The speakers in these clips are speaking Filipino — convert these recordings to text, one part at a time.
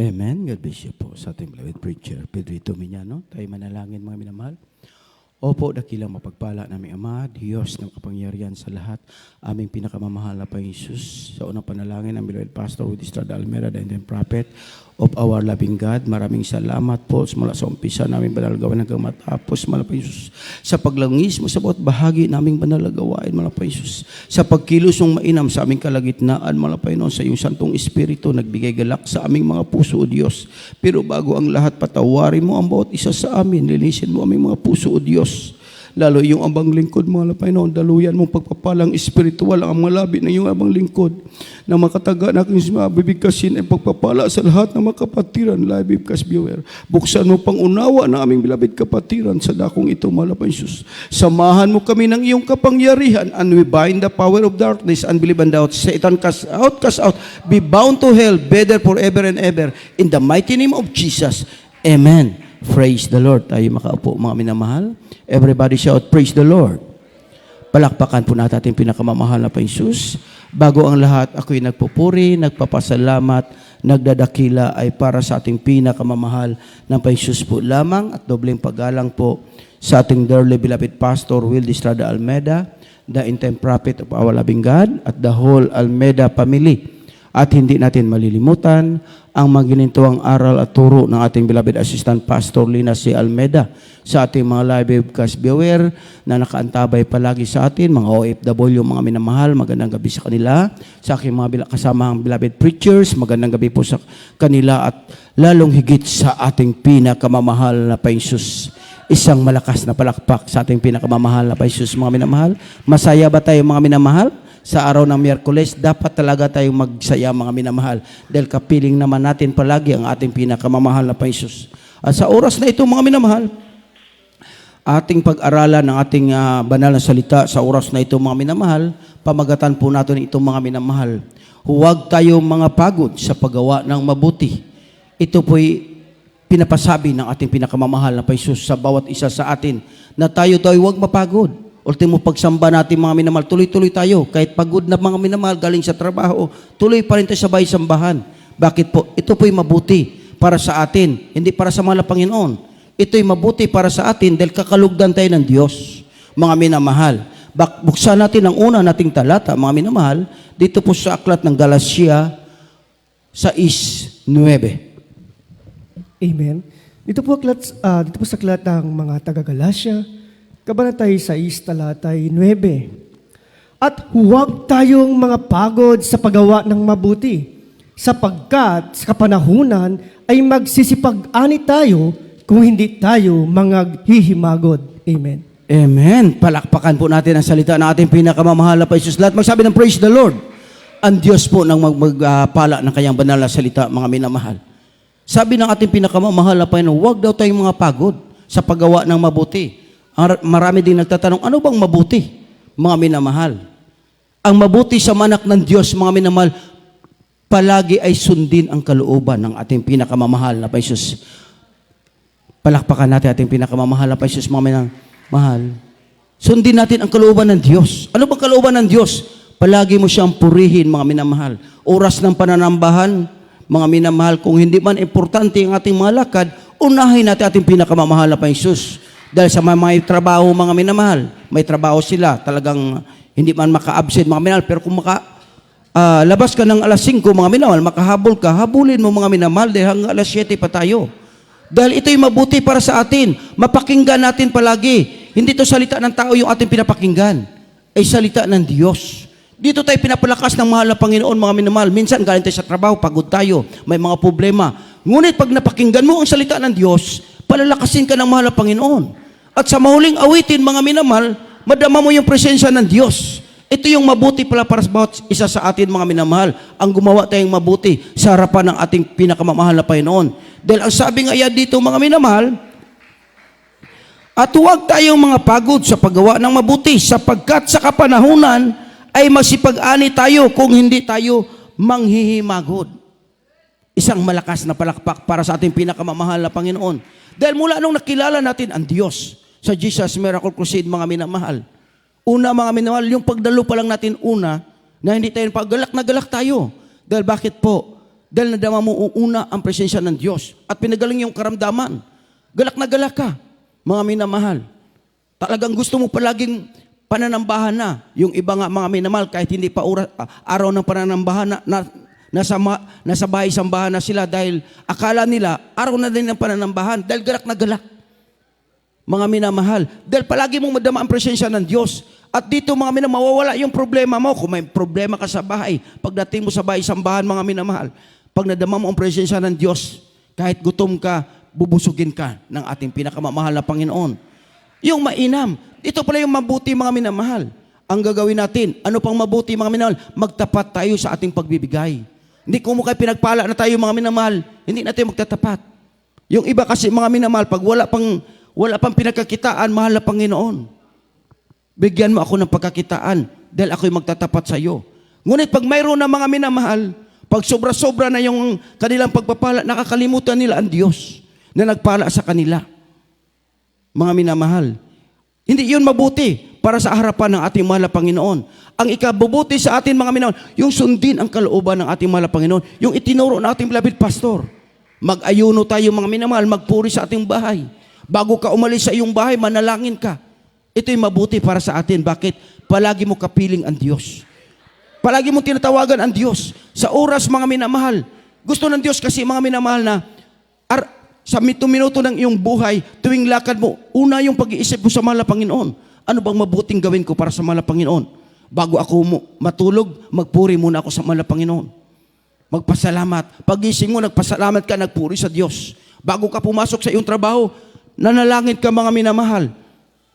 Amen. God bless you po sa ating beloved preacher, Pedrito Miñano. Tayo manalangin mga minamahal. Opo, dakilang mapagpala naming Ama, Diyos ng kapangyarihan sa lahat, aming pinakamamahal na Panginoon Jesus. Sa unang panalangin ng beloved Pastor with Estrada Almera, the Indian Prophet of our loving God. Maraming salamat po mula sa umpisa namin banalagawan hanggang matapos, mga Panginoon Jesus. Sa paglangis mo sa bawat bahagi naming banalagawain, mga Panginoon Jesus. Sa pagkilos mong mainam sa aming kalagitnaan, mga Panginoon, sa iyong Santong Espiritu, nagbigay galak sa aming mga puso, O Diyos. Pero bago ang lahat, patawarin mo ang bawat isa sa amin, linisin mo aming mga puso, O Diyos. Lalo yung abang lingkod, mga Panginoon, daluyan mong pagpapalang espiritual ang mga labi ng iyong abang lingkod na makataga na aking mabibigkasin ay pagpapala sa lahat ng mga kapatiran, live webcast viewer. Buksan mo pang unawa na aming bilabid kapatiran sa dakong ito, mga Panginoon Jesus. Samahan mo kami ng iyong kapangyarihan, and we bind the power of darkness, unbelief and doubt. Satan, cast out, be bound to hell, better forever and ever. In the mighty name of Jesus, Amen. Praise the Lord. Tayo makaupo, mga minamahal. Everybody shout, praise the Lord. Palakpakan po natin ating pinakamamahal na Panginoon Jesus. Bago ang lahat, ako'y nagpupuri, nagpapasalamat, nagdadakila ay para sa ating pinakamamahal na Panginoon Jesus po lamang, at dobleng paggalang po sa ating dearly beloved Pastor Will Estrada Almeda, the Indian Prophet of our loving God, at the whole Almeda family. At hindi natin malilimutan ang maginintuang aral at turo ng ating beloved Assistant Pastor Lina C. Almeda sa ating mga live webcast viewer na nakaantabay palagi sa atin, mga OFW, mga minamahal, magandang gabi sa kanila. Sa aking mga kasamahang beloved preachers, magandang gabi po sa kanila, at lalong higit sa ating pinakamamahal na Panginoon Jesus. Isang malakas na palakpak sa ating pinakamamahal na Panginoon Jesus, mga minamahal. Masaya ba tayo, mga minamahal? Sa araw ng Miyerkules, dapat talaga tayong magsaya, mga minamahal, dahil kapiling naman natin palagi ang ating pinakamamahal na Panginoon Jesus. At sa oras na ito, mga minamahal, ating pag-aralan ng ating banal na salita sa oras na ito, mga minamahal, pamagatan po natin itong mga minamahal. Huwag tayong mga pagod sa paggawa ng mabuti. Ito po'y pinapasabi ng ating pinakamamahal na Panginoon Jesus sa bawat isa sa atin, na tayo daw huwag mapagod. Ultimo pagsamba natin, mga minamahal, tuloy-tuloy tayo. Kahit pagod na, mga minamahal, galing sa trabaho, tuloy pa rin tayo sabay sambahan. Bakit po? Ito po'y mabuti para sa atin, hindi para sa mga Panginoon. Ito'y mabuti para sa atin dahil kakalugdan tayo ng Diyos, mga minamahal. Buksan natin ang una nating talata, mga minamahal, dito po sa aklat ng Galatia 6:9. Amen. Dito po sa aklat ng mga taga-Galacia, Kabanatay 6, talatay 9. At huwag tayong mga pagod sa paggawa ng mabuti, sapagkat sa kapanahunan ay magsisipag-ani tayo kung hindi tayo mga hihimagod. Amen. Amen. Palakpakan po natin ang salita ng ating pinakamamahal na Panginoon Jesus. Lahat magsabi ng praise the Lord. Ang Diyos po nang magpala ng kanyang banal na salita, mga minamahal. Sabi ng ating pinakamamahal na Panginoon, huwag daw tayong mga pagod sa paggawa ng mabuti. Marami din nagtatanong, ano bang mabuti, mga minamahal? Ang mabuti sa manak ng Diyos, mga minamahal, palagi ay sundin ang kalooban ng ating pinakamamahal na Panginoon Jesus. Palakpakan natin ating pinakamamahal na Panginoon Jesus, mga minamahal. Sundin natin ang kalooban ng Diyos. Ano bang kalooban ng Diyos? Palagi mo siyang purihin, mga minamahal. Oras ng pananambahan, mga minamahal, kung hindi man importante ang ating mga lakad, unahin natin ating pinakamamahal na Panginoon Jesus. Dahil sa may trabaho, mga minamahal, may trabaho sila, talagang hindi man maka-absent, mga minamahal, pero kung labas ka ng alas 5, mga minamahal, makahabol ka, habulin mo, mga minamahal, dahil hanggang alas 7 pa tayo. Dahil ito'y mabuti para sa atin, mapakinggan natin palagi. Hindi to salita ng tao yung ating pinapakinggan, ay salita ng Diyos. Dito tayo pinapalakas ng mahal na Panginoon, mga minamahal. Minsan galing tayo sa trabaho, pagod tayo, may mga problema. Ngunit pag napakinggan mo ang salita ng Diyos, palalakasin ka ng mahal na Panginoon. At sa mahuling awitin, mga minamahal, madama mo yung presensya ng Diyos. Ito yung mabuti pala para sa bawat isa sa atin, mga minamahal, ang gumawa tayong mabuti sa harapan ng ating pinakamamahal na Panginoon. Dahil ang sabi nga dito, mga minamahal, at huwag tayong mga pagod sa paggawa ng mabuti, sapagkat sa kapanahunan ay masipag-ani tayo kung hindi tayo manghihimagod. Isang malakas na palakpak para sa ating pinakamamahal na Panginoon. Dahil mula nung nakilala natin ang Diyos sa Jesus Miracle Crusade, mga minamahal, una, mga minamahal, yung pagdalo pa lang natin una, na hindi tayo paggalak na galak tayo. Dahil bakit po? Dahil nadama mo una ang presensya ng Diyos at pinagaling yung karamdaman. Galak na galak ka, mga minamahal. Talagang gusto mo palaging pananambahan na. Yung iba nga mga minamahal, kahit hindi pa araw ng pananambahan nasa bahay-sambahan na sila dahil akala nila araw na din ng pananambahan dahil galak na galak. Mga minamahal, dahil palagi mong madama ang presensya ng Diyos. At dito mga minamahal, mawawala yung problema mo. Kung may problema ka sa bahay, pagdating mo sa bahay-sambahan mga minamahal, pag nadama mo ang presensya ng Diyos, kahit gutom ka, bubusugin ka ng ating pinakamamahal na Panginoon. Yung mainam, ito pala yung mabuti mga minamahal. Ang gagawin natin, ano pang mabuti mga minamahal? Magtapat tayo sa ating pagbibigay. Hindi kung mukha pinagpala na tayo mga minamahal, hindi natin magtatapat. Yung iba kasi mga minamahal, pag wala pang pinagkakitaan, mahal na Panginoon. Bigyan mo ako ng pagkakitaan dahil ako'y magtatapat sa iyo. Ngunit pag mayroon na mga minamahal, pag sobra-sobra na yung kanilang pagpapala, nakakalimutan nila ang Diyos na nagpala sa kanila. Mga minamahal, hindi yun mabuti para sa harapan ng ating mahal na Panginoon. Ang ikabubuti sa atin mga minamahal, yung sundin ang kalooban ng ating mahal na Panginoon, yung itinuro ng ating beloved pastor. Mag-ayuno tayo mga minamahal, magpuri sa ating bahay. Bago ka umalis sa iyong bahay, manalangin ka. Ito'y mabuti para sa atin. Bakit? Palagi mo kapiling ang Diyos. Palagi mo tinatawagan ang Diyos. Sa oras mga minamahal, gusto ng Diyos kasi mga minamahal na sa minuto ng iyong buhay, tuwing lakad mo, una yung pag-iisip mo sa mahal na Panginoon. Ano bang mabuting gawin ko para sa mahal na Panginoon? Bago ako matulog, magpuri muna ako sa mahal na Panginoon. Magpasalamat. Pag-ising mo, nagpasalamat ka, nagpuri sa Diyos. Bago ka pumasok sa iyong trabaho, nanalangin ka mga minamahal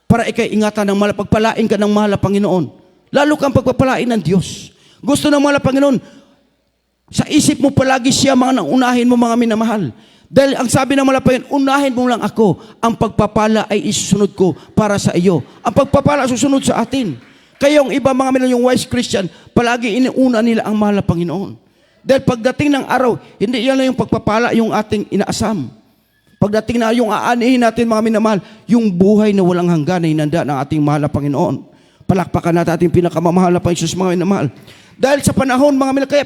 para ikay ingatan ng mahal, pagpalain ka ng mahal na Panginoon. Lalo kang pagpapalain ng Diyos. Gusto ng mahal na Panginoon, sa isip mo palagi siya mga naunahin mo mga minamahal. Dahil ang sabi ng mahal na Panginoon, unahin mo lang ako, ang pagpapala ay isusunod ko para sa iyo. Ang pagpapala susunod sa atin. Kaya yung iba mga minamahal, yung wise Christian, palagi iniuna nila ang mahal na Panginoon. Dahil pagdating ng araw, hindi yan lang yung pagpapala yung ating inaasam. Pagdating na yung aanihin natin mga minamahal, yung buhay na walang hanggan na hinanda ng ating mahal na Panginoon. Palakpakan natin ating pinakamamahal na Panginoon mga minamahal. Dahil sa panahon mga minamahal, kaya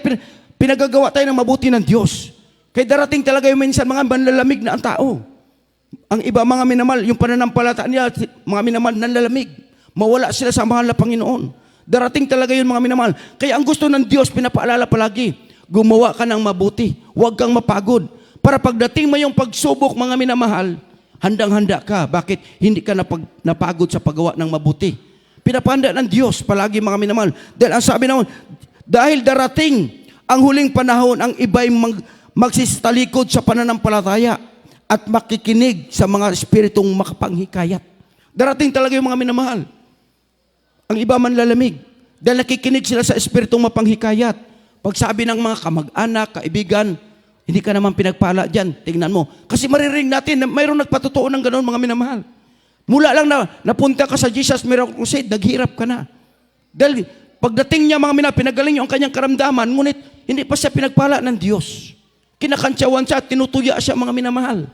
pinagagawa tayo ng mabuti ng Diyos. Kaya darating talaga yung minsan mga manlalamig na ang tao. Ang iba mga minamahal, yung pananampalataya nila, mga minamahal, nanlalamig. Mawala sila sa mahal na Panginoon. Darating talaga yun mga minamahal. Kaya ang gusto ng Diyos, pinapaalala palagi, gumawa ka ng mabuti. Huwag kang mapagod. Para pagdating mo yung pagsubok, mga minamahal, handang-handa ka. Bakit? Hindi ka napagod sa paggawa ng mabuti. Pinapahanda ng Diyos palagi mga minamahal. Dahil ang sabi naman, dahil darating ang huling panahon, ang iba'y magsitalikod sa pananampalataya at makikinig sa mga espiritong makapanghikayat. Darating talaga yung mga minamahal. Ang iba man lalamig. Dahil nakikinig sila sa espiritong mapanghikayat. Pag sabi ng mga kamag-anak, kaibigan, hindi ka naman pinagpala dyan. Tingnan mo. Kasi maririnig natin na mayroong nagpatotoo ng ganoon mga minamahal. Mula lang na napunta ka sa Jesus Miracle Crusade, naghirap ka na. Dahil pagdating niya mga minamahal, pinagaling niya ang kanyang karamdaman, ngunit hindi pa siya pinagpala ng Diyos. Kinakantsawan siya at tinutuya siya mga minamahal.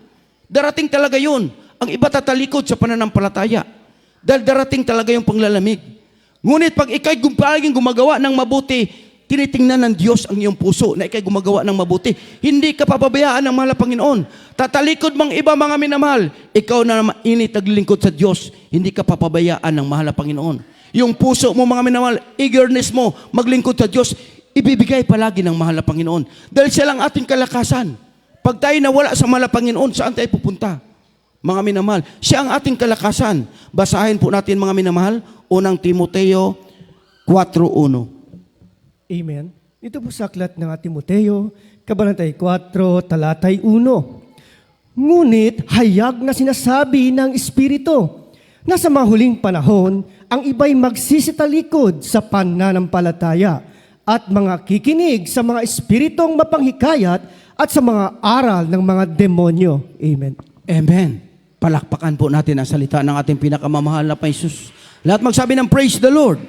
Darating talaga yun. Ang iba tatalikod sa pananampalataya. Dahil darating talaga yung panglalamig. Ngunit pag ikay palaging gumagawa ng mabuti, tinitingnan ng Diyos ang iyong puso na ikay gumagawa ng mabuti. Hindi ka papabayaan ng mahal na Panginoon. Tatalikod mang iba mga minamahal, ikaw na init naglilingkod sa Diyos, hindi ka papabayaan ng mahal na Panginoon. Yung puso mo mga minamahal, eagerness mo, maglingkod sa Diyos, ibibigay palagi ng mahal na Panginoon. Dahil siya lang ating kalakasan. Pag tayo nawala sa mahal na Panginoon, saan tayo pupunta? Mga minamahal, siya ang ating kalakasan. Basahin po natin mga minamahal, unang Timoteo 4:1. Amen. Ito po sa aklat ng Timoteo, Kabanatay 4, talatay 1. Ngunit hayag na sinasabi ng Espiritu na sa mga huling panahon, ang iba'y magsisitalikod sa pananampalataya at mga kikinig sa mga espiritong mapanghikayat at sa mga aral ng mga demonyo. Amen. Amen. Palakpakan po natin ang salita ng ating pinakamamahal na Jesus. Lahat magsabi ng praise the Lord.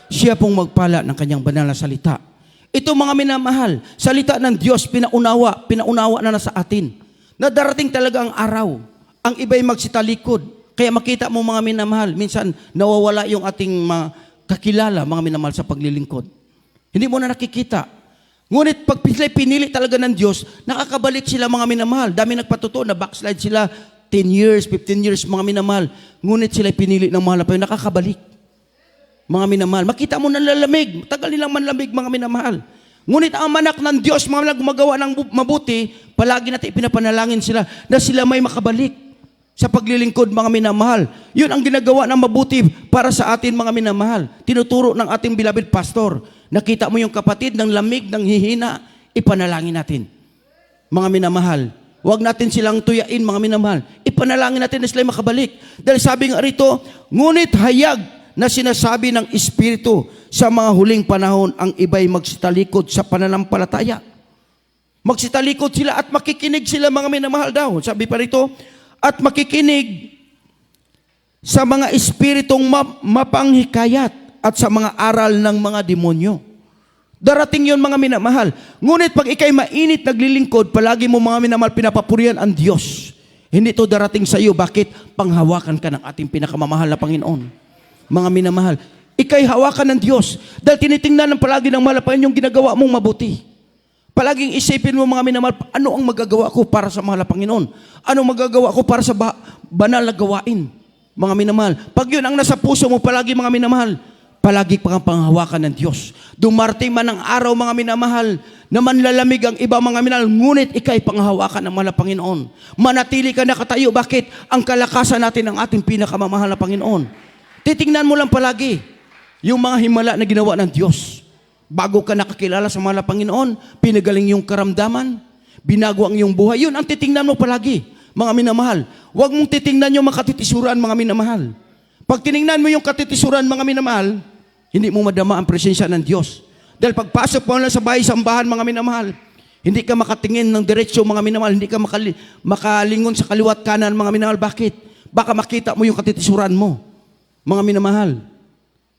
Siya pong magpala ng kanyang banal na salita. Ito mga minamahal, salita ng Diyos, pinaunawa na sa atin. Na darating talaga ang araw. Ang iba'y magsitalikod. Kaya makita mo mga minamahal, minsan nawawala yung ating mga kakilala, mga minamahal sa paglilingkod. Hindi mo na nakikita. Ngunit pag sila pinili talaga ng Diyos, nakakabalik sila mga minamahal. Dami nagpatotoo na backslide sila 10 years, 15 years mga minamahal. Ngunit sila pinili ng mahal na Panginoon, nakakabalik. Mga minamahal, makita mo lalamig. Tagal nilang manlamig mga minamahal. Ngunit ang manak ng Diyos, mga minamahal, gumagawa ng mabuti, palagi natin ipinapanalangin sila na sila may makabalik sa paglilingkod mga minamahal. Yun ang ginagawa ng mabuti para sa atin mga minamahal. Tinuturo ng ating beloved pastor. Nakita mo yung kapatid ng lamig, ng hihina, ipanalangin natin. Mga minamahal, huwag natin silang tuyain mga minamahal. Ipanalangin natin na sila makabalik. Dahil sabi nga rito, ngunit hayag na sinasabi ng Espiritu sa mga huling panahon ang iba'y magsitalikod sa pananampalataya. Magsitalikod sila at makikinig sila mga minamahal daw. Sabi pa rito, at makikinig sa mga espiritong mapanghikayat at sa mga aral ng mga demonyo. Darating yun mga minamahal. Ngunit pag ikay mainit naglilingkod, palagi mo mga minamahal pinapapurihan ang Diyos. Hindi ito darating sa iyo. Bakit? Panghawakan ka ng ating pinakamamahal na Panginoon. Mga minamahal, ikay hawakan ng Diyos. Dahil tinitingnan ng palagi ng mahal na Panginoon yung ginagawa mong mabuti. Palaging isipin mo mga minamahal, ano ang magagawa ko para sa mahal na Panginoon? Ano magagawa ko para sa banal na gawain? Mga minamahal, pag yun ang nasa puso mo palagi mga minamahal, palagi pang panghawakan ng Diyos. Dumarating man ang araw mga minamahal, na manlalamig ang iba mga minamahal, ngunit ikay panghawakan ng mahal na Panginoon. Manatili ka nakatayo. Bakit? Ang kalakasan natin ang ating pinakamamahal na Panginoon. Titingnan mo lang palagi yung mga himala na ginawa ng Diyos. Bago ka nakakilala sa mahal na Panginoon, pinagaling yung karamdaman, binago ang iyong buhay. Yun ang titingnan mo palagi, mga minamahal. Huwag mong titingnan yung mga katitisuran, mga minamahal. Pag tiningnan mo yung katitisuran, mga minamahal, hindi mo madama ang presensya ng Diyos. Dahil pagpasok mo lang sa bahay-sambahan, mga minamahal, hindi ka makatingin ng diretsyo, mga minamahal, hindi ka makalingon sa kaliwat kanan, mga minamahal. Bakit? Baka makita mo yung katitisuran mo, mga minamahal.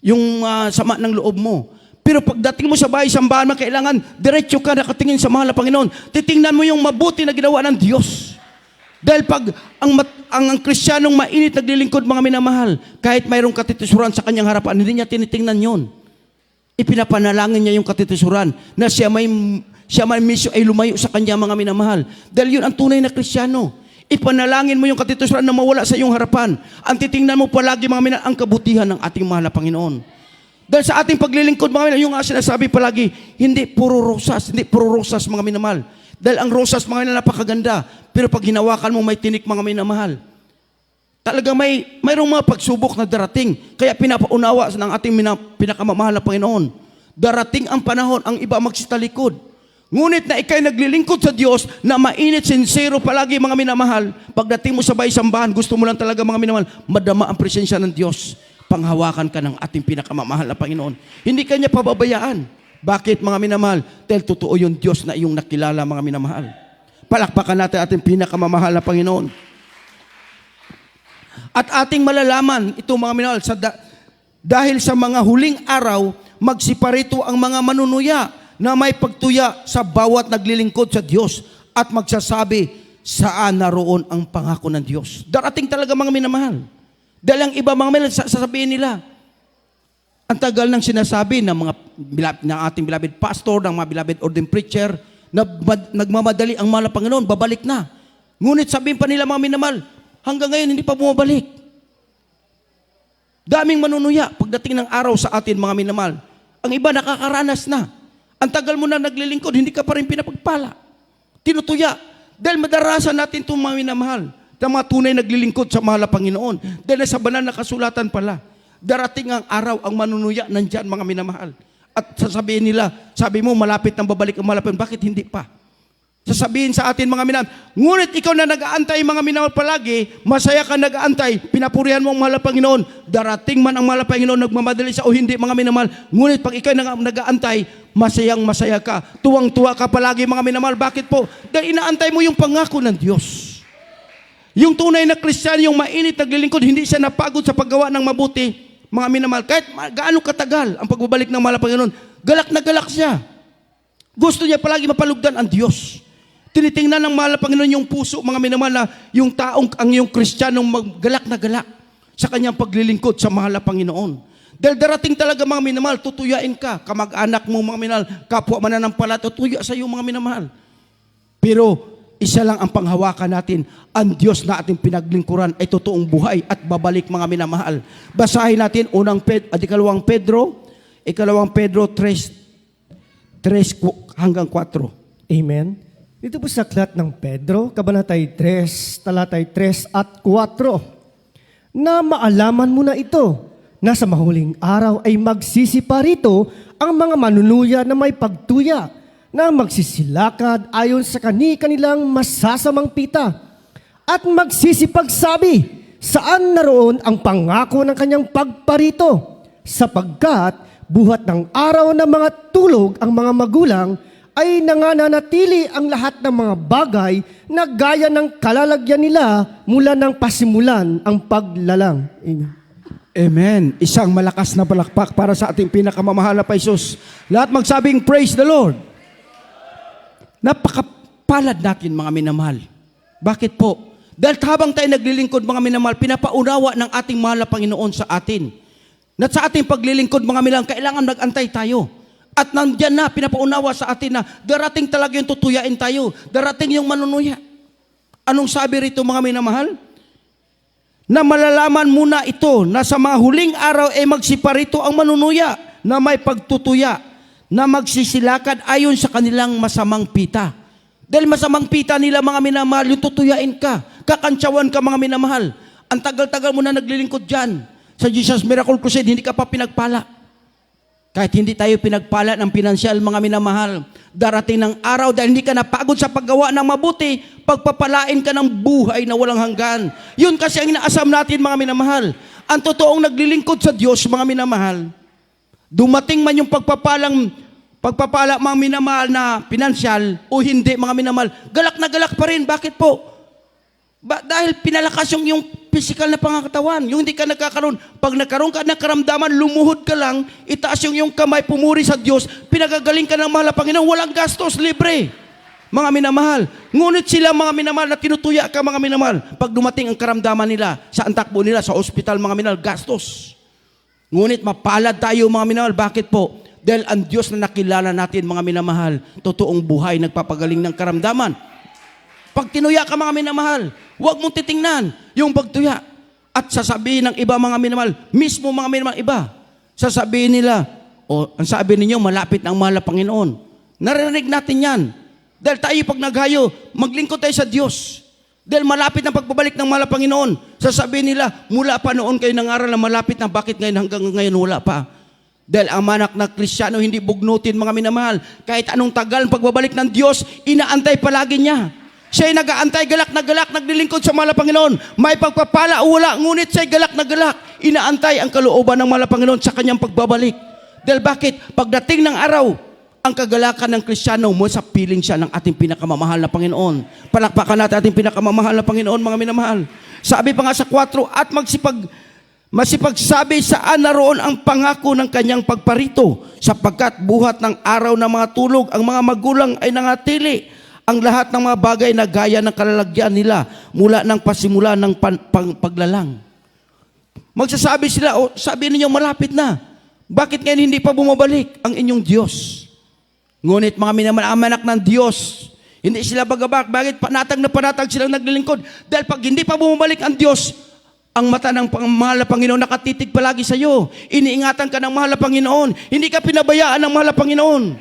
Yung sama ng loob mo. Pero pagdating mo sa bahay-sambahan, kailangan diretsyo ka nakatingin sa mahal na Panginoon. Titingnan mo yung mabuti na ginawa ng Diyos. Dahil pag ang Kristiyanong mainit naglilingkod mga minamahal, kahit mayroong katitisuran sa kanyang harapan, hindi niya tinitingnan yon. Ipinapanalangin niya yung katitisuran na siya may misyo ay lumayo sa kanya mga minamahal. Dahil yun ang tunay na Kristiyano. Ipanalangin mo yung katitisuran na mawala sa iyong harapan. Ang titingnan mo palagi mga minamahal, ang kabutihan ng ating mahal na Panginoon. Dahil sa ating paglilingkod mga minamahal, yung sinasabi palagi, hindi puro rosas mga minamahal. Dahil ang rosas mga minamahal napakaganda, pero pag hinawakan mo may tinik mga minamahal. Talaga mayroong mga pagsubok na darating. Kaya pinapaunawa ng ating pinakamamahal na Panginoon. Darating ang panahon, ang iba magsitalikod. Ngunit na ikay naglilingkod sa Diyos na mainit, sincero palagi mga minamahal, pagdating mo sa bahay-sambahan, gusto mo lang talaga mga minamahal, madama ang presensya ng Diyos. Panghawakan ka ng ating pinakamamahal na Panginoon. Hindi ka niya pababayaan. Bakit mga minamahal? Dahil totoo yung Diyos na iyong nakilala mga minamahal. Palakpakan natin ating pinakamamahal na Panginoon. At ating malalaman ito mga minamahal, dahil sa mga huling araw, magsiparito ang mga manunuya na may pagtuya sa bawat naglilingkod sa Diyos at magsasabi, saan naroon ang pangako ng Diyos? Darating talaga mga minamahal. Dahil ang iba mga minamahal, sasabihin nila, ang tagal ng sinasabi ng ating beloved pastor, ng mga beloved ordained preacher, na nagmamadali ang mahal na Panginoon, babalik na. Ngunit sabihin pa nila mga minamahal, hanggang ngayon hindi pa bumabalik. Daming manunuya pagdating ng araw sa atin mga minamahal. Ang iba nakakaranas na. Ang tagal mo na naglilingkod, hindi ka pa rin pinapagpala. Tinutuya. Dahil madarasan natin itong mga minamahal, na mga tunay naglilingkod sa mahal na Panginoon. Dahil sa banal na kasulatan pala, darating ang araw, ang manunuya nandyan mga minamahal. At sasabihin nila, sabi mo malapit nang babalik ang mahal na Panginoon. Bakit hindi pa? Sasabihin sa atin mga minamahal, ngunit ikaw na nag-aantay mga minamahal palagi, masaya ka nag-aantay, pinapurihan mo ang mahal na Panginoon, darating man ang mahal na Panginoon, nagmamadali sa o hindi mga minamahal, ngunit pag ikaw nag-aantay, masayang masaya ka, tuwang-tuwa ka palagi mga minamahal. Bakit po? Dahil inaantay mo yung pangako ng Diyos. Yung tunay na Kristiyano, yung mainit naglilingkod, hindi siya napagod sa paggawa ng mabuti, mga minamahal. Kahit gaano katagal ang pagbabalik ng mahal na Panginoon, galak na galak siya. Gusto niya palagi mapalugdan ang Diyos. Tinitingnan ng mahal na Panginoon yung puso, mga minamahal, na yung taong, ang yung Kristiyanong galak na galak sa kanyang paglilingkod sa mahal na Panginoon. Dahil darating talaga mga minamahal, tutuyain ka. Kamag-anak mo mga minamahal, kapwa mananampala, tutuya sa iyo mga minamahal. Pero isa lang ang panghawakan natin, ang Diyos na ating pinaglingkuran ay totoong buhay at babalik mga minamahal. Basahin natin ikalawang Pedro 3 hanggang 4. Amen. Dito po sa aklat ng Pedro, Kabanatay 3, talatay 3 at 4, na maalaman mo na ito, na sa mahuling araw ay magsisipa rito ang mga manunuya na may pagtuya, na magsisilakad ayon sa kanilang masasamang pita, at magsisipagsabi, saan naroon ang pangako ng kanyang pagparito, sapagkat buhat ng araw ng mga tulog ang mga magulang, ay nangananatili ang lahat ng mga bagay na gaya ng kalalagyan nila mula ng pasimulan ang paglalang. Amen. Amen. Isang malakas na palakpak para sa ating pinakamamahal na Paisos. Lahat magsabing, praise the Lord. Napakapalad natin mga minamahal. Bakit po? Dahil habang tayo naglilingkod mga minamahal, pinapaunawa ng ating mahal na Panginoon sa atin. Na sa ating paglilingkod mga minamahal, kailangan nag-antay tayo. At nandyan na, pinapaunawa sa atin na darating talaga yung tutuyain tayo. Darating yung manunuya. Anong sabi rito mga minamahal? Na malalaman muna ito na sa mga huling araw ay magsiparito ang manunuya na may pagtutuya, na magsisilakad ayon sa kanilang masamang pita. Dahil masamang pita nila mga minamahal, yung tutuyain ka, kakantsawan ka mga minamahal. Ang tagal-tagal mo na naglilingkod dyan. Sa Jesus Miracle Crusade, hindi ka pa pinagpala. Kahit hindi tayo pinagpala ng pinansyal, mga minamahal, darating ng araw dahil hindi ka napagod sa paggawa ng mabuti, pagpapalain ka ng buhay na walang hanggan. Yun kasi ang inaasam natin, mga minamahal. Ang totoong naglilingkod sa Diyos, mga minamahal, dumating man yung pagpapala, mga minamahal na pinansyal, o hindi, mga minamahal, galak na galak pa rin. Bakit po? Dahil pinalakas yung physical na pangangatawan. Yung hindi ka nagkakaroon. Pag nagkaroon ka ng karamdaman, lumuhod ka lang, itaas yung kamay, pumuri sa Diyos, pinagagaling ka ng mahal na Panginoon, walang gastos, libre. Mga minamahal. Ngunit sila mga minamahal na tinutuya ka mga minamahal. Pag dumating ang karamdaman nila, sa antakbo nila, sa ospital mga minamahal, gastos. Ngunit mapalad tayo mga minamahal. Bakit po? Dahil ang Diyos na nakilala natin mga minamahal, totoong buhay, nagpapagaling ng karamdaman. Pag tinuya ka mga minamahal, huwag mong titingnan yung pagtuya. At sasabihin ng iba mga minamahal, mismo mga minamahal iba, sasabihin nila, ang sabi ninyo, malapit na ang mahal na Panginoon. Narinig natin yan. Dahil tayo pag naghayo, maglingkod tayo sa Diyos. Dahil malapit na pagbabalik ng mahal na Panginoon. Sasabihin nila, mula pa noon kayo nangaral na malapit na, bakit ngayon hanggang ngayon wala pa? Dahil ang manak na Kristiyano hindi bugnutin mga minamahal. Kahit anong tagal ang pagbabalik ng Diyos, inaantay palagi niya. Siya'y nag-aantay, galak na galak, naglilingkod sa mahal na Panginoon. May pagpapala o wala, ngunit siya'y galak na galak. Inaantay ang kalooban ng mahal na Panginoon sa kanyang pagbabalik. Dahil bakit? Pagdating ng araw, ang kagalakan ng Kristiyano mo sa piling siya ng ating pinakamamahal na Panginoon. Palakpakan natin ating pinakamamahal na Panginoon, mga minamahal. Sabi pa nga sa 4, at masipagsabi saan naroon ang pangako ng kanyang pagparito, sapagkat buhat ng araw ng mga tulog, ang mga magulang ay nangatili. Ang lahat ng mga bagay na gaya ng kalalagyan nila mula ng pasimula ng paglalang. Magsasabi sila, sabi ninyo malapit na. Bakit ngayon hindi pa bumabalik ang inyong Diyos? Ngunit mga minamahal ng Diyos, hindi sila bagabak. Bakit panatag na panatag silang naglilingkod? Dahil pag hindi pa bumabalik ang Diyos, ang mata ng mahal na Panginoon nakatitig palagi sa iyo. Iniingatan ka ng mahal na Panginoon. Hindi ka pinabayaan ng mahal na Panginoon.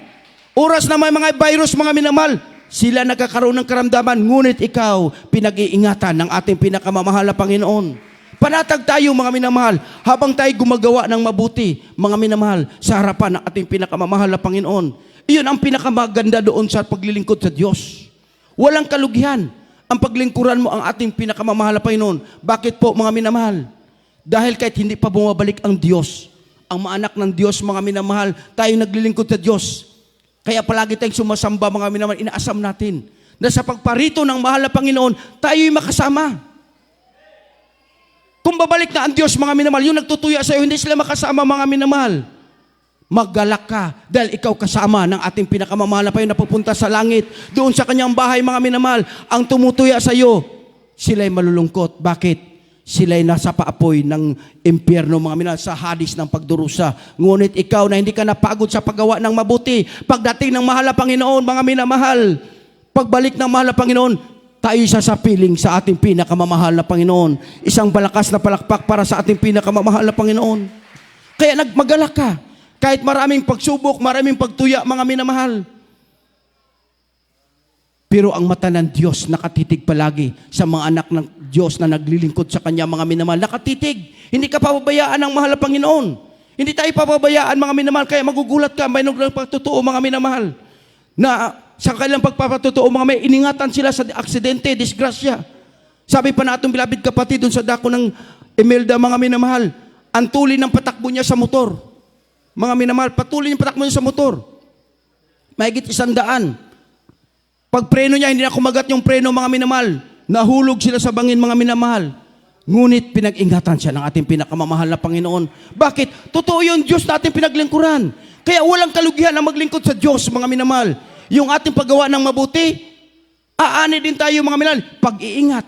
Oras na may mga virus, mga minamahal, sila nagkakaroon ng karamdaman, ngunit ikaw, pinag-iingatan ng ating pinakamamahal na Panginoon. Panatag tayo mga minamahal, habang tayo gumagawa ng mabuti, mga minamahal, sa harapan ng ating pinakamamahal na Panginoon. Iyon ang pinakamaganda doon sa paglilingkod sa Diyos. Walang kalugihan ang paglingkuran mo ang ating pinakamamahal na Panginoon. Bakit po mga minamahal? Dahil kahit hindi pa bumabalik ang Diyos, ang mga anak ng Diyos, mga minamahal, tayo naglilingkod sa Diyos. Kaya palagi tayong sumasamba mga minamahal, inaasam natin na sa pagparito ng mahal na Panginoon, tayo'y makasama. Kung babalik na ang Diyos mga minamahal, yung nagtutuya sa iyo, hindi sila makasama mga minamahal. Maggalak ka dahil ikaw kasama ng ating pinakamamahal na Panginoon na pupunta sa langit. Doon sa kanyang bahay mga minamahal, ang tumutuya sa iyo, sila'y malulungkot. Bakit? sila'y nasa paapoy ng impyerno, mga minamahal, sa hadis ng pagdurusa. Ngunit ikaw na hindi ka napagod sa paggawa ng mabuti, pagdating ng mahal na Panginoon, mga minamahal, pagbalik ng mahal na Panginoon, tayo sasapiling sa ating pinakamamahal na Panginoon. Isang malakas na palakpak para sa ating pinakamamahal na Panginoon. Kaya nagmagalak ka. Kahit maraming pagsubok, maraming pagtuya, mga minamahal. Pero ang mata ng Diyos nakatitig palagi sa mga anak ng Diyos na naglilingkod sa Kanya, mga minamahal. Nakatitig. Hindi ka pababayaan ng mahal na Panginoon. Hindi tayo pababayaan, mga minamahal. Kaya magugulat ka, may nagpagtotoo, mga minamahal. Na sa kanilang pagpapatotoo, mga may iningatan sila sa aksidente, disgrasya. Sabi pa na itong bilabid kapatid dun sa dako ng Imelda, mga minamahal, ang tuloy ng patakbo niya sa motor. Mga minamahal, patuloy yung patakbo niya sa motor. Mahigit 100. Pag preno niya, hindi na kumagat yung preno, mga minamahal. Nahulog sila sa bangin, mga minamahal. Ngunit pinag-ingatan siya ng ating pinakamamahal na Panginoon. Bakit? Totoo yung Diyos na ating pinaglingkuran. Kaya walang kalugihan na maglingkod sa Diyos, mga minamahal. Yung ating paggawa ng mabuti, aani din tayo, mga minamahal. Pag-iingat,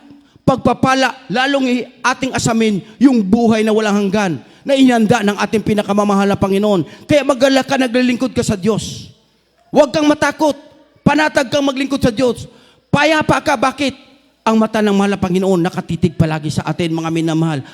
pagpapala, lalong ating asamin yung buhay na walang hanggan na inihanda ng ating pinakamamahal na Panginoon. Kaya magalak ka, naglilingkod ka sa Diyos. Huwag kang matakot. Panatag kang maglingkod sa Diyos. Payapa ka. Bakit? Ang mata ng mahal na Panginoon nakatitig palagi sa atin, mga minamahal.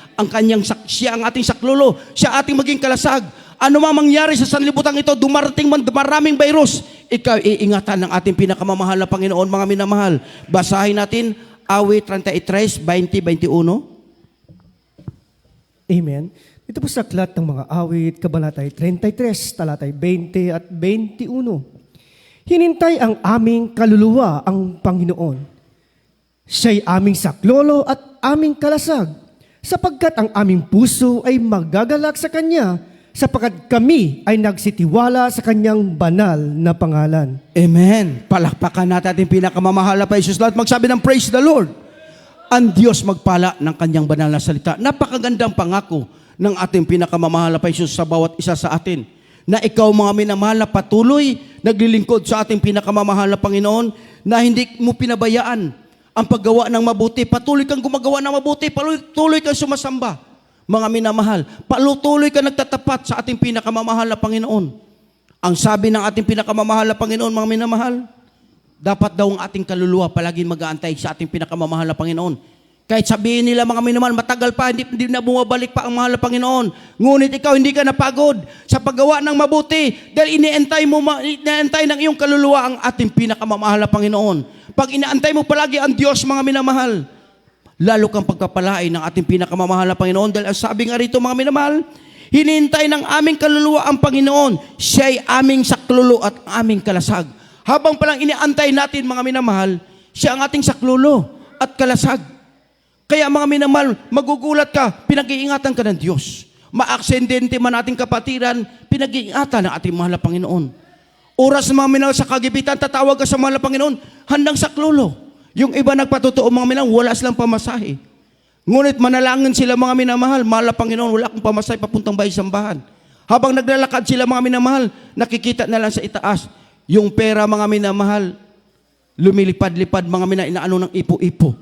Siya ang ating saklolo. Siya ating maging kalasag. Ano mang mangyari sa sanlibutan ito, dumarating man maraming virus, ikaw iingatan ng ating pinakamamahal na Panginoon, mga minamahal. Basahin natin, Awit 33, 20-21. Amen. Ito po sa aklat ng mga awit, kabanatay 33, talatay 20 at 21. Hinintay ang aming kaluluwa ang Panginoon. Siya'y aming saklolo at aming kalasag, sapagkat ang aming puso ay magagalak sa Kanya, sapagkat kami ay nagsitiwala sa Kanyang banal na pangalan. Amen. Palakpakan natin ating pinakamamahal na Jesus. Lahat magsabi ng praise the Lord. Ang Diyos magpala ng Kanyang banal na salita. Napakagandang pangako ng ating pinakamamahal na Jesus sa bawat isa sa atin. Na ikaw, mga minamahal, na patuloy naglilingkod sa ating pinakamamahal na Panginoon, na hindi mo pinabayaan ang paggawa ng mabuti. Patuloy kang gumagawa ng mabuti. Patuloy kang sumasamba, mga minamahal. Patuloy kang nagtatapat sa ating pinakamamahal na Panginoon. Ang sabi ng ating pinakamamahal na Panginoon, mga minamahal, dapat daw ang ating kaluluwa palaging mag-aantay sa ating pinakamamahal na Panginoon. Kahit sabihin nila, mga minamahal, matagal pa, hindi na bumabalik pa ang mahal na Panginoon. Ngunit ikaw, hindi ka napagod sa paggawa ng mabuti dahil iniantay ng iyong kaluluwa ang ating pinakamamahal na Panginoon. Pag inaantay mo palagi ang Diyos, mga minamahal, lalo kang pagpapalain ng ating pinakamamahal na Panginoon. Dahil ang sabi nga rito, mga minamahal, hinihintay ng aming kaluluwa ang Panginoon. Siya'y aming saklolo at aming kalasag. Habang palang iniantay natin, mga minamahal, siya ang ating saklolo at kalasag. Kaya, mga minamahal, magugulat ka, pinag-iingatan ka ng Diyos. Ma-aksidente man ating kapatiran, pinag-iingatan ng ating mahal na Panginoon. Oras na mga minamahal sa kagipitan, tatawag ka sa mahal na Panginoon, handang saklolo. Yung iba nagpatotoo, mga minamahal, wala silang pamasahe. Ngunit manalangin sila, mga minamahal, mahal na Panginoon, wala akong pamasahe papuntang bahay sambahan. Habang naglalakad sila, mga minamahal, nakikita na lang sa itaas, yung pera, mga minamahal, lumilipad-lipad, mga minamahal, inaano ng ipo-ipo.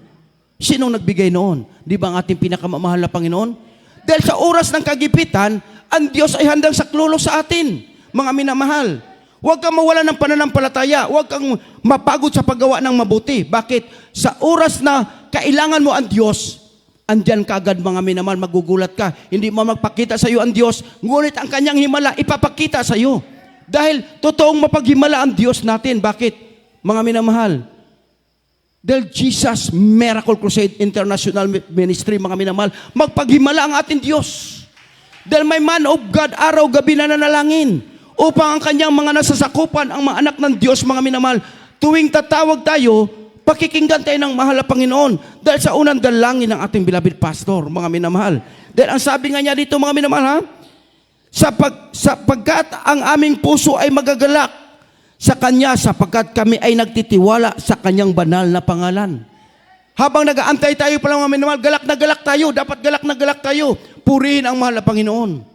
Sinong nagbigay noon? Di ba ang ating pinakamamahal na Panginoon? Dahil sa oras ng kagipitan, ang Diyos ay handang saklolo sa atin, mga minamahal. Huwag kang mawala ng pananampalataya. Huwag kang mapagod sa paggawa ng mabuti. Bakit? Sa oras na kailangan mo ang Diyos, andyan ka agad, mga minamahal, magugulat ka. Hindi mo magpakita sa iyo ang Diyos, ngunit ang kanyang himala ipapakita sa iyo. Dahil totoong mapaghimala ang Diyos natin. Bakit? Mga minamahal, dahil Jesus Miracle Crusade International Ministry, mga minamahal, magpaghimala ang ating Diyos. Dahil may man of God, araw-gabi na nanalangin upang ang kanyang mga nasasakupan, ang mga anak ng Diyos, mga minamahal, tuwing tatawag tayo, pakikinggan tayo ng mahal na Panginoon. Dahil sa unang dalangin ng ating beloved pastor, mga minamahal. Dahil ang sabi nga niya dito, mga minamahal, sapagkat ang aming puso ay magagalak sa Kanya, sapagkat kami ay nagtitiwala sa Kanyang banal na pangalan. Habang nag-aantay tayo pala, mga minamahal, galak na galak tayo. Dapat galak na galak tayo. Purihin ang mahal na Panginoon.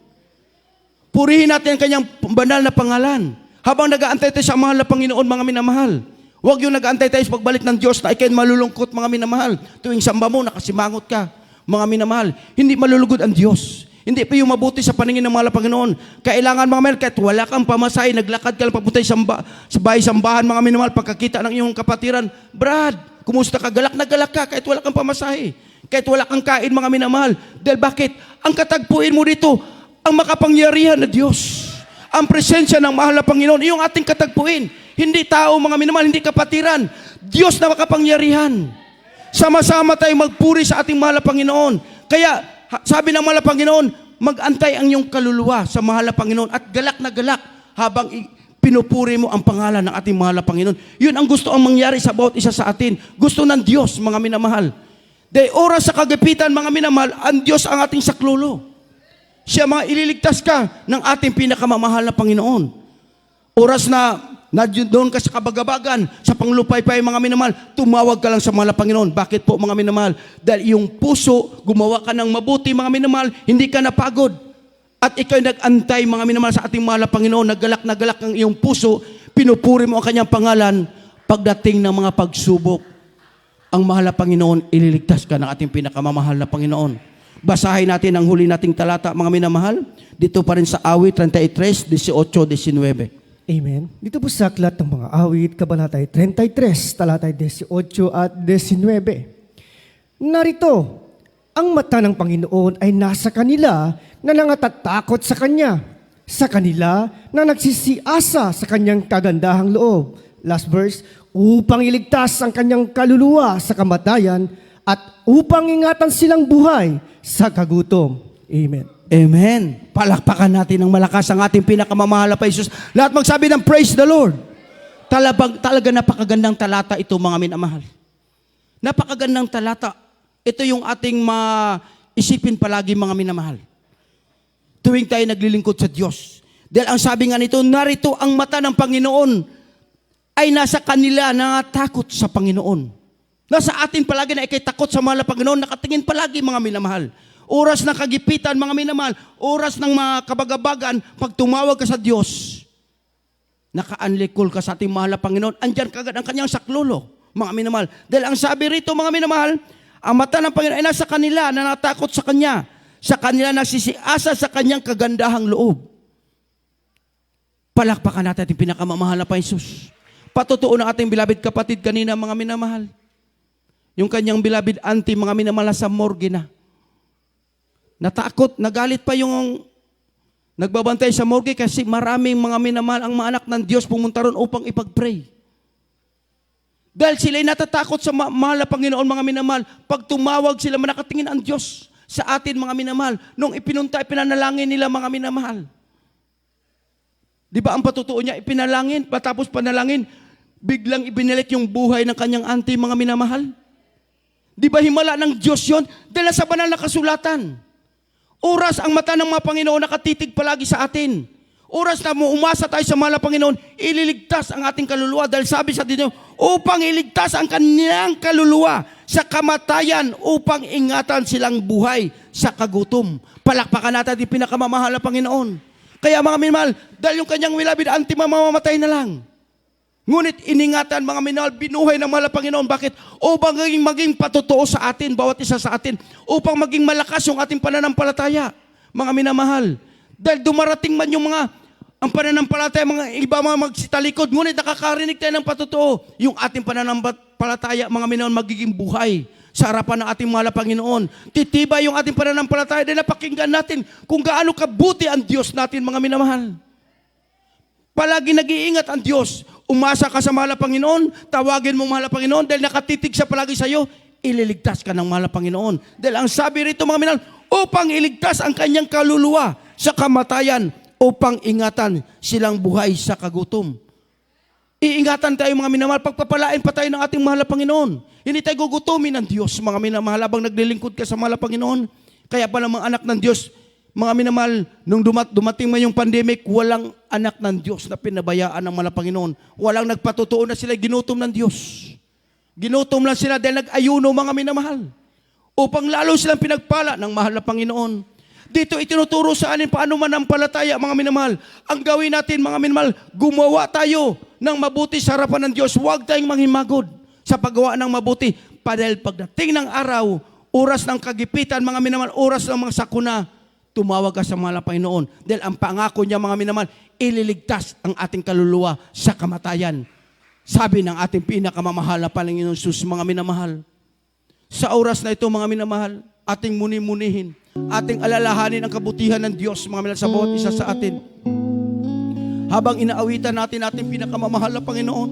Purihin natin ang Kanyang banal na pangalan. Habang nag-aantay tayo sa mahal na Panginoon, mga minamahal. Huwag yung nag-aantay tayo sa pagbalik ng Diyos na ikay malulungkot, mga minamahal. Tuwing samba mo, nakasimangot ka. mga minamahal, hindi malulugod ang Diyos. Hindi pa yung mabuti sa paningin ng mga Panginoon. Kailangan mga minamahal, kahit wala kang pamasahe, naglakad ka lang papunta sa bahay-sambahan, mga minamahal, pagkakita ng iyong kapatiran, Brad, kumusta ka? Galak na galak ka kahit wala kang pamasahe. Kahit wala kang kain, mga minamahal. Dahil bakit? Ang katagpuin mo dito, ang makapangyarihan na Diyos. Ang presensya ng mahal na Panginoon, yung ating katagpuin. Hindi tao, mga minamahal, hindi kapatiran. Diyos na makapangyarihan. Sama-sama tayo magpuri sa ating mahal na Panginoon. Kaya, sabi ng mahal na Panginoon, mag-antay ang iyong kaluluwa sa mahal na Panginoon at galak na galak habang pinupuri mo ang pangalan ng ating mahal na Panginoon. Yun ang gusto ang mangyari sa bawat isa sa atin. Gusto ng Diyos, mga minamahal. Dahil oras sa kagipitan, mga minamahal, ang Diyos ang ating saklolo. Siya mga ililigtas ka ng ating pinakamamahal na Panginoon. Oras na doon ka sa kabagabagan, sa panglupaypay, mga minamahal, tumawag ka lang sa mahal na Panginoon. Bakit po, mga minamahal? Dahil iyong puso, gumawa ka ng mabuti, mga minamahal, hindi ka napagod. At ikaw nag-antay, mga minamahal, sa ating mahal na Panginoon, naggalak na galak ang iyong puso, pinupuri mo ang kanyang pangalan, pagdating ng mga pagsubok, ang mahal na Panginoon, ililigtas ka ng ating pinakamamahal na Panginoon. Basahin natin ang huli nating talata, mga minamahal, dito pa rin sa Awit 33, 18, 19. Amen. Dito po sa aklat ng mga awit, kabanatay 33, talatay 18 at 19. Narito, ang mata ng Panginoon ay nasa kanila na nangatatakot sa Kanya, sa kanila na nagsisiasa sa Kanyang kagandahang loob. Last verse, upang iligtas ang Kanyang kaluluwa sa kamatayan at upang ingatan silang buhay sa kagutom. Amen. Amen. Palakpakan natin ng malakas ang ating pinakamamahal na Jesus. Lahat magsabi ng praise the Lord. Talaga napakagandang talata ito, mga minamahal. Napakagandang talata. Ito yung ating isipin palagi, mga minamahal. Tuwing tayo naglilingkod sa Diyos. Dahil ang sabi nga nito, narito ang mata ng Panginoon ay nasa kanila na takot sa Panginoon. Nasa atin palagi na ikay takot sa mahal na Panginoon, nakatingin palagi, mga minamahal. Oras ng kagipitan, mga minamahal, oras ng mga kabagabagan, pag tumawag ka sa Diyos, naka-unlikol ka sa ating mahal na Panginoon, andyan kagad ang kanyang saklolo, mga minamahal. Dahil ang sabi rito, mga minamahal, ang mata ng Panginoon ay nasa kanila na natakot sa Kanya, sa kanila nagsisiasa sa Kanyang kagandahang loob. Palakpakan natin ating pinakamamahal na Jesus. Patutuo ng ating bilabid kapatid kanina, mga minamahal. Yung kanyang bilabid auntie, mga minamahal, sa morgue na. Natakot, nagalit pa yung nagbabantay sa morgue kasi maraming mga minamahal ang mga anak ng Diyos pumunta ron upang ipag-pray. Dahil sila'y natatakot sa mahal na Panginoon, mga minamahal, pag tumawag sila, manakatingin ang Diyos sa atin, mga minamahal, nung ipinanalangin nila, mga minamahal. Di ba ang patutuo niya, ipinalangin, patapos panalangin, biglang ibinalik yung buhay ng kanyang auntie, mga minamahal. Di ba himala ng Diyos yun? Dahil sa banal na kasulatan. Oras ang mata ng mga Panginoon nakatitig palagi sa atin. Oras na umasa tayo sa mahal na Panginoon, ililigtas ang ating kaluluwa. Dahil sabi sa atin, upang iligtas ang kanyang kaluluwa sa kamatayan, upang ingatan silang buhay sa kagutom. Palakpakan natin ang pinakamamahal na Panginoon. Kaya mga minamahal, dahil yung kanyang wilabid, mamamatay na lang. Ngunit iningatan, mga minamahal, binuhay ng mahal na Panginoon. Bakit? Upang maging patotoo sa atin, bawat isa sa atin. Upang maging malakas yung ating pananampalataya, mga minamahal. Dahil dumarating man yung ang pananampalataya, mga iba mga magsitalikod. Ngunit nakakarinig tayo ng patotoo. Yung ating pananampalataya, mga minamahal, magiging buhay sa harapan ng ating mahal na Panginoon. Titibay yung ating pananampalataya dahil napakinggan natin kung gaano kabuti ang Diyos natin, mga minamahal. Palagi nag-iingat ang Diyos. Umasa ka sa mahal na Panginoon, tawagin mo mahal na Panginoon dahil nakatitig siya palagi sa iyo, ililigtas ka ng mahal na Panginoon. Dahil ang sabi rito, mga minamahal, upang iligtas ang kanyang kaluluwa sa kamatayan, upang ingatan silang buhay sa kagutom. Iingatan tayo, mga minamahal, pagpapalain pa tayo ng ating mahal na Panginoon. Hindi tayo gugutumin ng Diyos, mga minamahal, habang naglilingkod ka sa mahal na Panginoon. Kaya pala mga anak ng Diyos, mga minamahal, nung dumating man yung pandemic, walang anak ng Diyos na pinabayaan ng mahal na Panginoon. Walang nagpatutuo na sila ginutom ng Diyos. Ginutom lang sila dahil nag-ayuno, mga minamahal. Upang lalo silang pinagpala ng mahal na Panginoon. Dito itinuturo sa anin paano manampalataya, mga minamahal. Ang gawin natin, mga minamahal, gumawa tayo ng mabuti sa harapan ng Diyos. Huwag tayong manghimagod sa paggawa ng mabuti. Dahil pagdating ng araw, oras ng kagipitan, mga minamahal, oras ng mga sakuna, tumawag ka sa mga Panginoon. Dahil ang pangako niya, mga minamahal, ililigtas ang ating kaluluwa sa kamatayan. Sabi ng ating pinakamamahal na Panginoon Jesus, mga minamahal, sa oras na ito, mga minamahal, ating muni-munihin, ating alalahanin ang kabutihan ng Diyos, mga minamahal, sa bawat isa sa atin. Habang inaawitan natin ating pinakamamahal na Panginoon,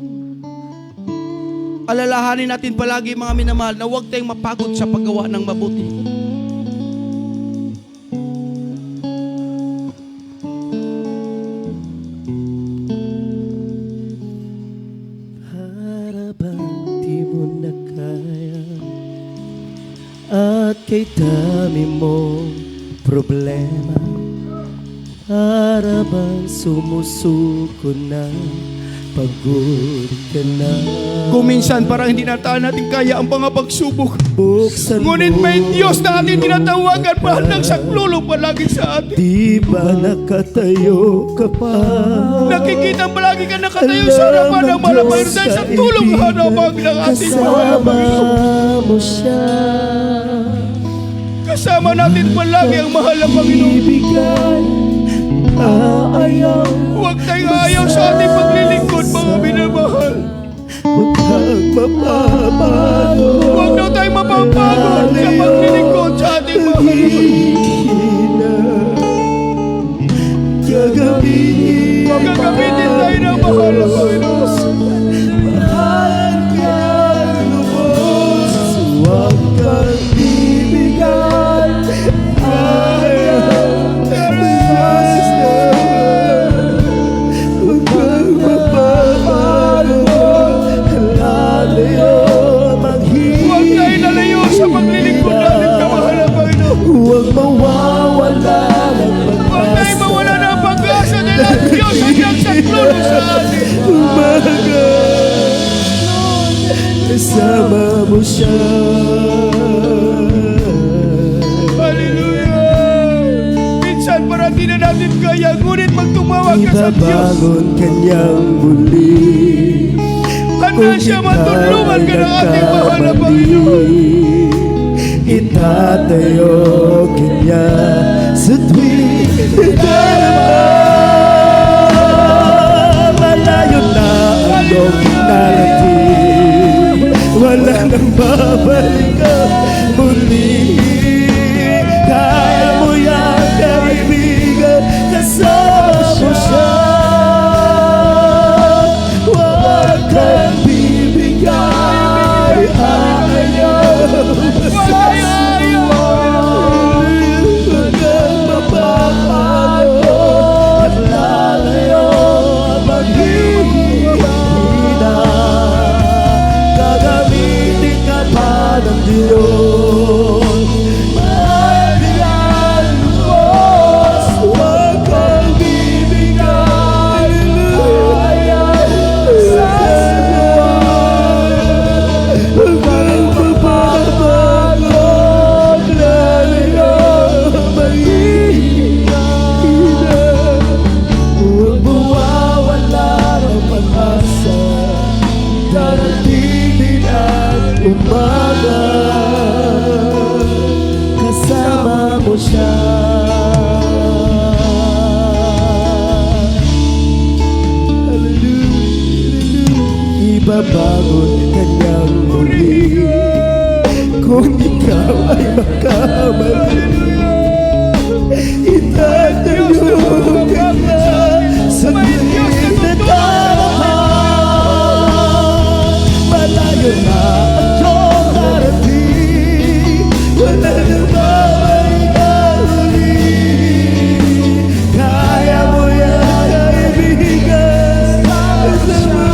alalahanin natin palagi, mga minamahal, na huwag tayong mapagod sa paggawa ng mabuti. Para bang di mo na kaya at kay dami mong problema, para bang sumusuko na, pagod ka na. Kung minsan parang hindi natin kaya ang mga pagsubok, Buksan ngunit mo may Diyos na ating tinatawagan, mahal ng saklolo palagi sa atin. Di ba nakatayo ka pa? Nakikita palagi ka nakatayo sa harapan ng malabayan dahil sa tulong hanapan ng ating mahal na Kasama Panginoon. mo siya. Kasama natin palagi ang mahal na Panginoon. Ibigay ayaw. Huwag tayong ayaw sa ating paglilingkod, mga minamahal. Huwag kang mapapago. Huwag daw tayong mapapagod sa paglilingkod sa ating mahal na Panginoon. Gagamitin tayo ng mahal na Panginoon. Mahal ka lubos. Huwag kang bibigay ayaw. Huwag kang mapapago. Lalayo maghihina. Huwag tayo lalayo sa paglilingkod natin sa mahal na Panginoon. Huwag mawawala ng Huwag tayo pag-asa. mawala ng pag-asa dahil ang Diyos ang nagsaklolo sa atin. Umaga, kasama mo siya. Hallelujah! Minsan parang di na natin kaya, ngunit magtumawag ka sa Diyos. Ibabangon kanyang muli. Handa siya matulungan ka ng ating mahal na Panginoon. Itatayo kanya sa tuwing darama. Malayo na ang iyong narating, wala nang babalik ang muli. Kaya mo yan, kaibigan, kasama mo siya. Huwag kang bibigay ayaw. Huwag tayo ayaw. Huwag kang mapapago at lalayo at maghihina. Gagamitin ka pa ng Diyos. Mahal yan lubos. Huwag kang bibigay ayaw sa Kanya. Huwag kang mapapago at lalayo at maghihina. Huwag mawawala ng pag-asa. Darating din ang umaga. Kasama mo siya. Hallelujah. Ibabangon kanyang muli. Kung ikaw ay magkamali, itatayo ka na sa tuwing na daraman. Malayo na ang iyong harating, wala nang babalik ang huli. Kaya mo yan, kaibigan, kasama mo.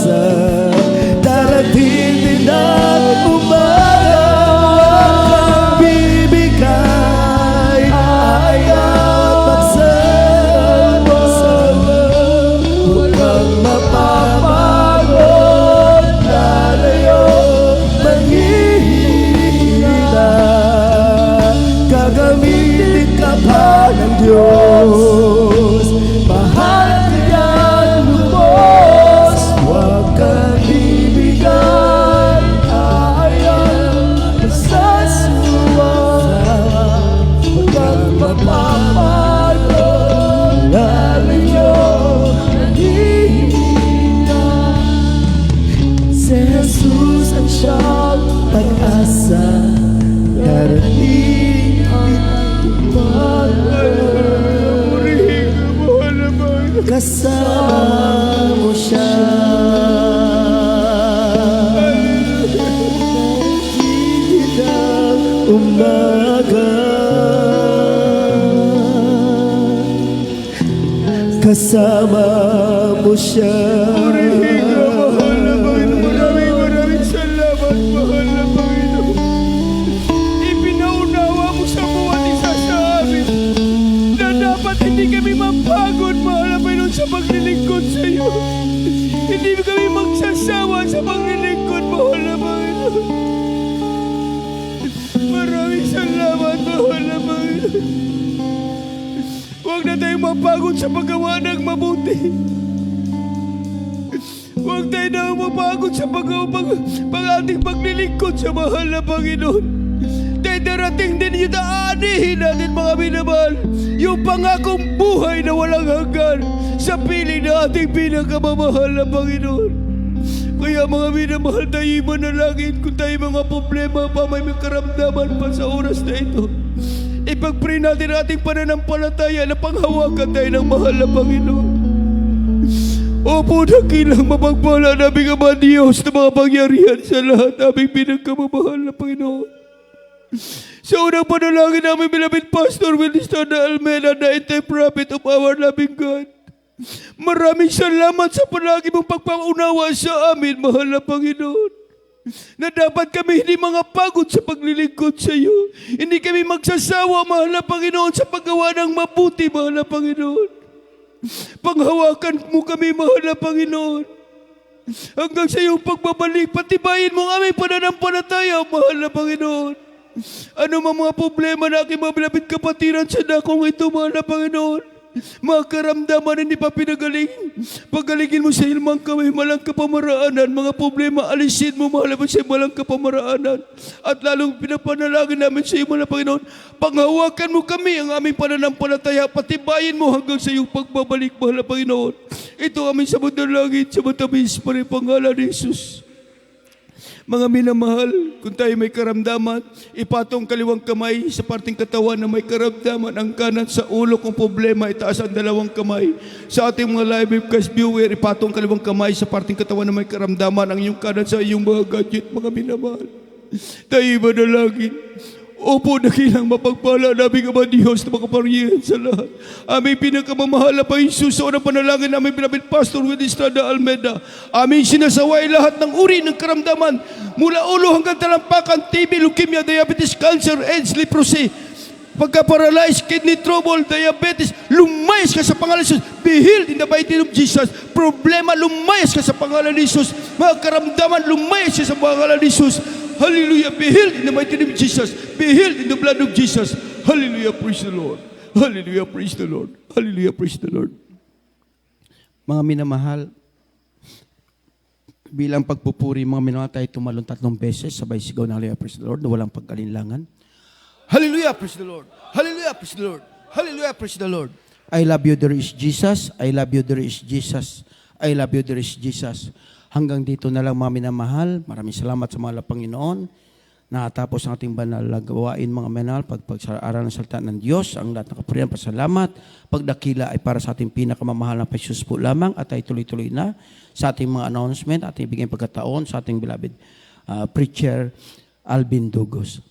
pag-asa. Darating din ang umaga, huwag kang bibigay, ayaw at magsama. Huwag kang mapapagod, lalayo, manghihina. Gagamitin ka pa ng Diyos, mahal ka yan, lubos. Huwag kang bibigay, ayaw, masasuwa. Huwag kang mapapagod, lalayo, manghihina. Si Jesus ang siyang pag-asa, darating ang umaga. Kasama mo siya. Darating ang umaga, kasama mo siya. Maraming salamat, mahal na Panginoon. Ipinaunawa mo sa bawat isa sa amin na dapat hindi kami mapagod, mahal na Panginoon, sa paglilingkod sa iyo. Hindi kami magsasawa sa paglilingkod, mahal na Panginoon. Maraming salamat, mahal na Panginoon. Huwag na tayong mapagod sa paggawa ng mabuti. Huwag tayo na mapagod sa ating paglilingkod sa mahal na Panginoon. Dahil darating din yung daanihin natin, mga minamahal, yung pangakong buhay na walang hanggan sa piling na ating pinakamamahal na Panginoon. Kaya mga minamahal, tayo manalangin kung tayo mga problema pa, may karamdaman pa sa oras na ito. Ipag-pray natin ang ating pananampalataya na panghawakan tayo ng mahal na Panginoon. Opo, dakilang mapagpala namin Ama Diyos na mga pangyarihan sa lahat aming pinagkamamahal na Panginoon. Sa unang panalangin namin, beloved Pastor Williston Almeida, the anti-prophet of our loving God. Maraming salamat sa palagi mong pagpaunawa sa amin, mahal na Panginoon. Na dapat kami hindi mga pagod sa paglilingkod sa iyo. Hindi kami magsasawa, mahal na Panginoon, sa paggawa ng mabuti, mahal na Panginoon. Panghawakan mo kami, mahal na Panginoon. Hanggang sa iyong pagbabalik, patibayin mo ang aming pananampalataya, mahal na Panginoon. Ano mga problema na aking mga bilabid kapatiran sa dakong ito, mahal na Panginoon. Mga karamdaman hindi pa pinagaling. Pagalingin mo sa ilmang kami, malang kapamaraanan. Mga problema, alisin mo, mahal na sa malang kapamaraanan. At lalong pinapanalangin namin sa iyo, mahal na Panginoon. Panghawakan mo kami ang aming pananampalataya. Patibayin mo hanggang sa iyong pagbabalik, mahal na Panginoon. Ito aming sabot ng langit, sa matamis pa rin pangalan ni Jesus. Mga minamahal, kung tayo may karamdaman, ipatong kaliwang kamay sa parting katawan na may karamdaman. Ang kanan sa ulo kung problema, itaas ang dalawang kamay. Sa ating mga live webcast viewer, ipatong kaliwang kamay sa parting katawan na may karamdaman. Ang iyong kanan sa iyong mga gadget, mga minamahal. Tayo manalangin. Opo, dakilang mapagpala namin Ama Diyos na makapangyarihan sa lahat. Aming pinakamamahal na Panginoon Jesus, sa unang panalangin namin pinabit Pastor Williston Almeida. Aming sinasaway lahat ng uri ng karamdaman mula ulo hanggang talampakan, TB, leukemia, diabetes, cancer, AIDS, leprosy, pagka-paralyzed, kidney trouble, diabetes. Lumayas ka sa pangalan ni Jesus. Be healed in the mighty name of Jesus. Problema, lumayas ka sa pangalan ni Jesus. Mga karamdaman, lumayas ka sa pangalan ni Jesus. Hallelujah. Be healed in the mighty name of Jesus. Be healed in the blood of Jesus. Hallelujah. Praise the Lord. Hallelujah. Praise the Lord. Hallelujah. Praise the Lord. Mga minamahal, bilang pagpupuri, mga minamahal, tayo tumalon 3 beses, sabay sigaw ng Hallelujah, praise the Lord, na walang pagkalinlangan. Hallelujah, praise the Lord. Hallelujah, praise the Lord. Hallelujah, praise the Lord. I love you, there is Jesus. I love you, there is Jesus. I love you, there is Jesus. Hanggang dito na lang, mga minamahal. Maraming salamat sa mga Panginoon. Nakatapos ang ating banal na gawain, mga minamahal, pag-aaral ng salita ng Diyos, ang lahat ng kapurihan, pasalamat, pagdakila ay para sa ating pinakamamahal na Jesus po lamang, at ay tuloy-tuloy na sa ating mga announcement, ating bigyan pagkataon sa ating beloved preacher, Alvin Dugos.